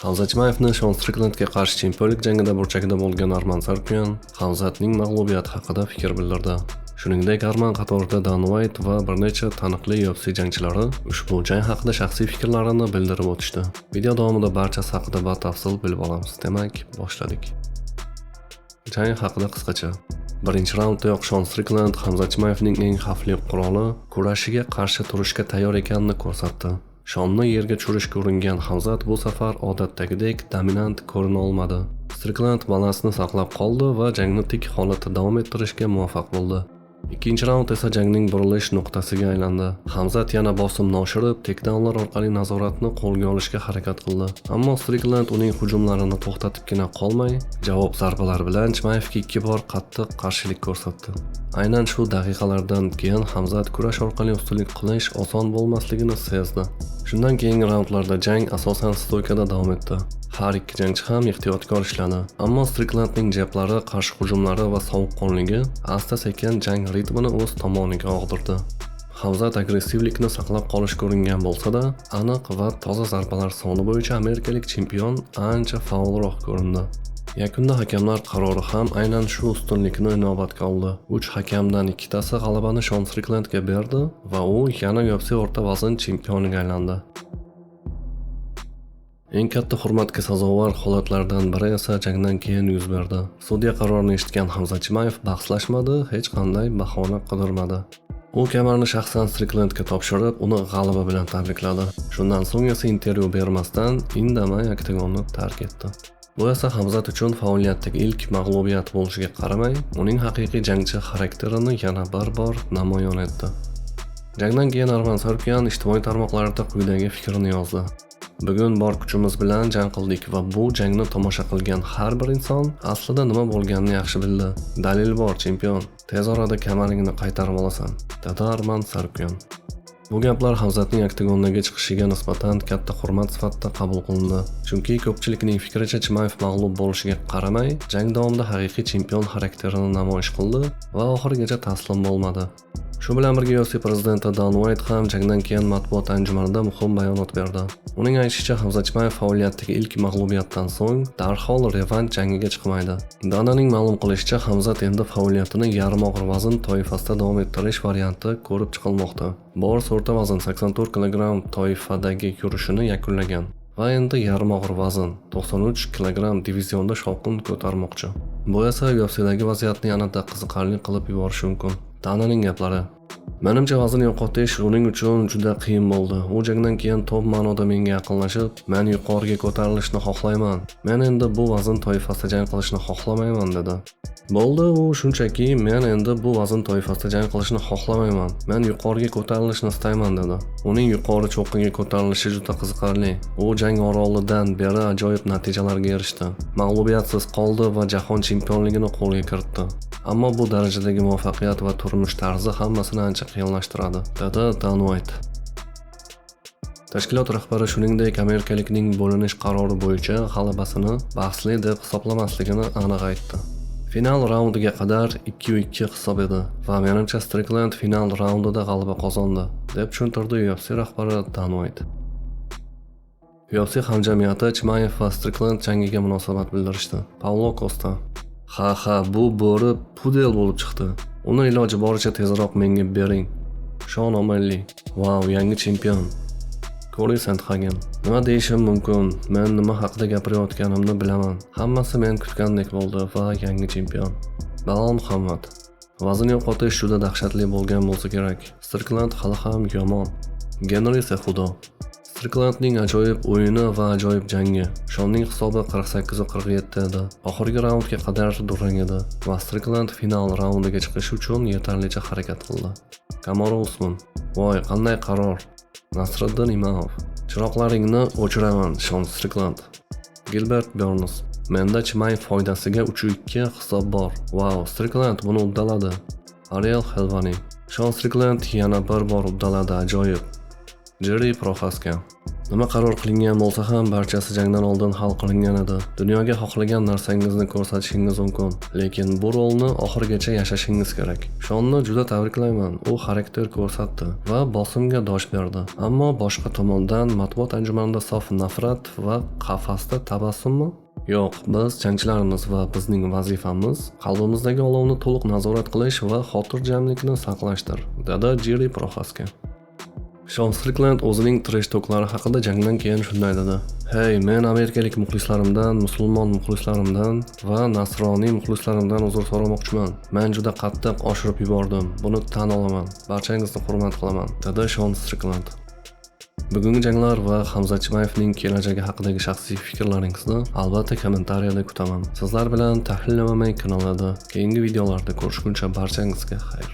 Hamzat Chimayevni Shon Stricklandga qarshi chempionlik jangida burchakda bo'lgan Arman Tsarukyan Hamzatning mag'lubiyati haqida fikr bildirdi. Shuningdek, Arman qatorida Dan White va bir necha taniqli UFC jangchilari ushbu jang haqida shaxsiy fikrlarini bildirib o'tishdi. Video davomida barchasi haqida batafsil bilib olamiz. Demak, boshladik. Jang haqida qisqacha. Birinchi raunddayoq Shon Strickland Hamzat Chimayevning eng xavfli quroli kurashiga qarshi turishga tayyor ekanini ko'rsatdi. Shonni yerga tushirishga uringan Hamzat bu safar odatdagidek dominant ko'rina olmadi. Strickland balansni saqlab qoldi va jangni tik holatda davom ettirishga muvaffaq bo'ldi. Ikkinchi raund esa jangning burilish nuqtasiga aylandi. Hamzat yana bosimni oshirib, takedownlar orqali nazoratni qo'lga olishga harakat qildi. Ammo Strickland uning hujumlarini to'xtatibgina qolmay, javob zarbalari bilan Chimayevga 2 bor qattiq qarshilik ko'rsatdi. Aynan shu daqiqalardan keyin Hamzat kurash orqali ustunlik qilish oson bo'lmasligini sezdi. Shundan keyingi raundlarda jang asosan stoykada davom etdi. Har ikki jangchi ham ehtiyotkor ishladi, ammo Stricklandning jeplari, qarshi hujumlari va sovuqqonligi asta-sekin jang ritmini o'z tomoniga og'dirdi. Hamzat agressivlikni saqlab qolishga uringan bo'lsa-da, aniq va toza zarbalar soni bo'yicha amerikalik chempion ancha faolroq ko'rindi. Yakunda hakamlar qarori ham aynan shu ustunlikni inobatga oldi. 3 hakamdan 2tasi g'alabani Shon Stricklandga berdi va u yana UFC o'rta vazn chempioniga aylandi. Eng katta hurmatga sazovor holatlardan biri esa jangdan keyin yuz berdi. Sudya qarorini eshitgan Hamzat Chimayev bahslashmadi, hech qanday bahona qidirmadi. U kamarni shaxsan Stricklandga topshirib, uni g'alaba bilan tabrikladi. Shundan so'ng esa intervyu bermasdan indamay oktagonni tark etdi. Bu esa Hamzat uchun faoliyatdagi ilk mag'lubiyat bo'lishiga qaramay, uning haqiqiy jangchi xarakterini yana bir bor namoyon etdi. Jangdan keyin Arman Tsarukyan ijtimoiy tarmoqlarda quyidagi fikrini yozdi. Bugun bor kuchimiz bilan jang qildik va bu jangni tomosha qilgan har bir inson aslida nima bo'lganini yaxshi bildi. Dalil bor, chempion. Tez orada kamaringni qaytarib olasan, dedi Arman Tsarukyan. Bu gaplar Hamzatning oktagondagi chiqishiga nisbatan katta hurmat sifatida qabul qilindi. Chunki ko'pchilikning fikricha Chimayev mag'lub bo'lishiga qaramay, jang davomida haqiqiy chempion xarakterini namoyish qildi va oxirigacha taslim bo'lmadi. Shu bilan birga UFC prezidenti Dan White ham jangdan keyin matbuot anjumanida muhim bayonot berdi. Uning aytishicha, Hamzat Chimayev faoliyatdagi ilk mag'lubiyatdan so'ng darhol revansh jangiga chiqmaydi. Dananing ma'lum qilishicha, Hamzat endi faoliyatini yarim og'ir vazn toifasida davom ettirish varianti ko'rib chiqilmoqda. Boris o'rta vazn 84 kg toifadagi yurishini yakunlagan va endi yarim og'ir vazn 93 kg divizionda shovqin ko'tarmoqchi. Bu esa UFCdagi vaziyatni yanada qiziqarli qilib yuborishi mumkin. Dananing gaplari: "Menimcha vazn yo'qotish uning uchun juda qiyin bo'ldi. U jangdan keyin top ma'noda menga yaqinlashib, men yuqoriga ko'tarilishni xohlayman. Men endi bu vazn toifasida jang qilishni xohlamayman" dedi. Bo'ldi, u shunchaki men endi bu vazn toifasida jang qilishni xohlamayman. Men yuqoriga ko'tarilishni istayman dedi. Uning yuqori cho'qqiga ko'tarilishi juda qiziqarli. U jang orolidan beri ajoyib natijalarga erishdi. Mag'lubiyatsiz qoldi va jahon chempionligini qo'lga kiritdi. Ammo bu darajadagi muvaffaqiyat va turmush tarzi hammasini ancha qiyinlashtiradi, dedi Dan White. Tashkilot rahbari shuningdek amerikalikning bo'linish qarori bo'yicha g'alabasini bahsli deb hisoblamasligini aniq aytdi. Final raundiga qadar 2-2 hisob edi va menimcha Strickland final raundida g'alaba qozondi, deb tushuntirdi UFC rahbari Dan White. UFC hamjamiyati Chimayev va Strickland jangiga munosabat bildirishdi. Paulo Costa: Ha, bu bo'ri pudel bo'lib chiqdi. Uni iloji boricha tezroq menga bering. Shon O'Malley: Wow, yangi chempion. Corey Sandhagen: Nima deyishim mumkin? Men nima haqida gapirayotganimni bilaman. Hammasi men kutgandek bo'ldi va yangi chempion. Balon Muhammad: Vazn yo'qotish juda dahshatli bo'lgan bo'lsa kerak. Strickland hali ham yomon. Henry Cejudo: Stricklandning ajoyib o'yini va ajoyib jangi. Shonning hisobi 48-47 edi. Oxirgi raundga qadar durang edi va Strickland final raundiga chiqish uchun yetarlicha harakat qildi. Kamaru Usman: Voy, qanday qaror. Nasriddin Imamov: Chiroqlaringni o'chiraman, Shon Strickland. Gilbert Burns: Menda Chimayev foydasiga 3-2 hisob bor. Wow, Strickland buni uddaladi. Ariel Helvani: Shon Strickland yana bir bor uddaladi, ajoyib. Jerry Prohaska. Nima qaror qilingan bo'lsa ham barchasi jangdan oldin hal qilingan edi. Dunyoga xohlagan narsangizni ko'rsatishingiz mumkin, lekin bu rolni oxirigacha yashashingiz kerak. Shonni juda tabriklayman. U xarakter ko'rsatdi va bosimga dosh berdi. Ammo boshqa tomondan matbuot anjumanida sof nafrat va qafasda tabassummi? Yo'q, biz jangchilarimiz va bizning vazifamiz qalbimizdagi olovni to'liq nazorat qilish va xotirjamlikni saqlashdir, dedi Jerry Prohaska. Shawn Strickland o'zining trash toklari haqida jangdan keyin shunday dedi: "Hey, men amerikalik muxlislarimdan, musulmon muxlislarimdan va nasroniy muxlislarimdan uzr so'ramoqchiman. Men juda qattiq oshirib yubordim. Buni tan olaman. Barchangizni hurmat qilaman", dedi Shawn Strickland. Bugungi janglar va Hamza Chimayevning kelajagi haqidagi shaxsiy fikrlaringizni albatta kommentariyada kutaman. Sizlar bilan Tahlil MMA kanalida keyingi videolarda ko'rishguncha barchangizga xayr.